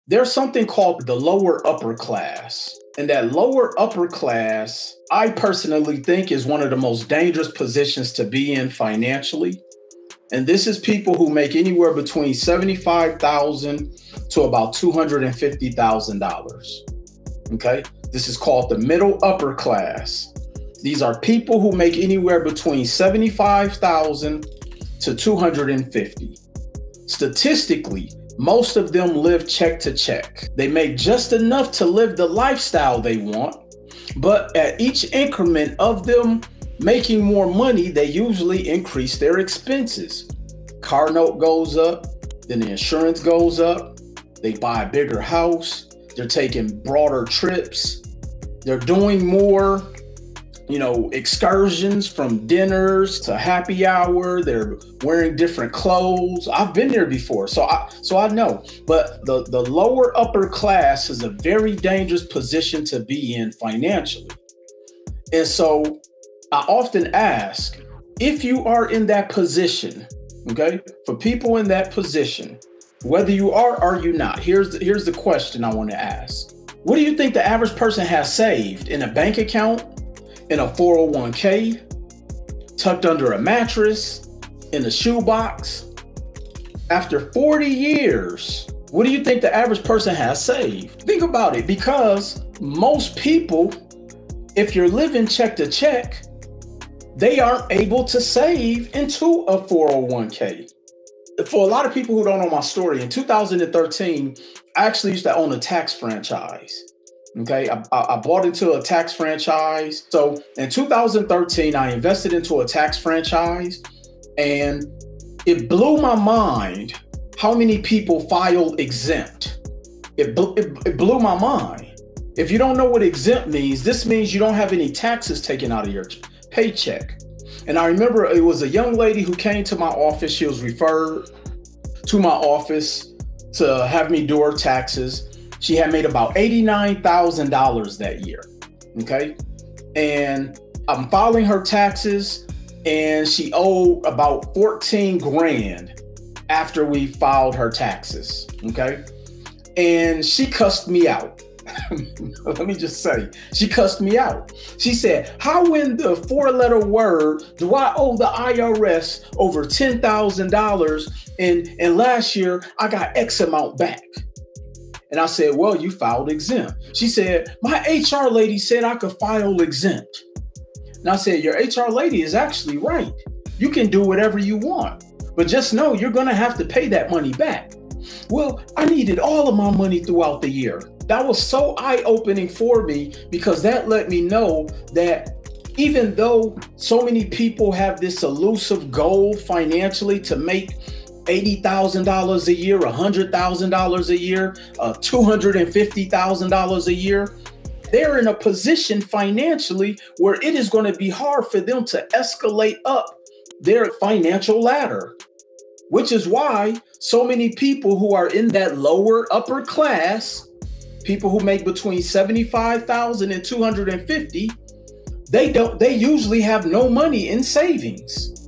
There's something called the lower upper class. And that lower upper class, I personally think, is one of the most dangerous positions to be in financially. And this is people who make anywhere between $75,000 to about $250,000. Okay. This is called the middle upper class. These are people who make anywhere between $75,000 to $250,000. Statistically, most of them live check to check. They make just enough to live the lifestyle they want, but at each increment of them making more money, they usually increase their expenses. Car note goes up, then the insurance goes up, they buy a bigger house, they're taking broader trips, they're doing more, excursions from dinners to happy hour. They're wearing different clothes. I've been there before, so I know. But the lower upper class is a very dangerous position to be in financially. And so I often ask, if you are in that position, okay, for people in that position, whether you are or you not, here's the question I want to ask. What do you think the average person has saved in a bank account, in a 401k, tucked under a mattress, in a shoebox? After 40 years, what do you think the average person has saved? Think about it, because most people, if you're living check to check, they aren't able to save into a 401k. For a lot of people who don't know my story, in 2013, I actually used to own a tax franchise. Okay, I bought into a tax franchise. So in 2013, I invested into a tax franchise, and it blew my mind how many people filed exempt. It blew my mind. If you don't know what exempt means, this means you don't have any taxes taken out of your paycheck. And I remember it was a young lady who came to my office. She was referred to my office to have me do her taxes. She had made about $89,000 that year. Okay. And I'm filing her taxes, and she owed about 14 grand after we filed her taxes. Okay. And she cussed me out. Let me just say, she cussed me out. She said, how in the 4-letter word do I owe the IRS over $10,000 and last year I got X amount back? And I said, well, you filed exempt. She said, my HR lady said I could file exempt. And I said, your HR lady is actually right. You can do whatever you want, but just know you're going to have to pay that money back. Well, I needed all of my money throughout the year. That was so eye-opening for me, because that let me know that even though so many people have this elusive goal financially to make $80,000 a year, $100,000 a year, $250,000 a year, they're in a position financially where it is going to be hard for them to escalate up their financial ladder, which is why so many people who are in that lower upper class, people who make between $75,000 and $250,000, they usually have no money in savings.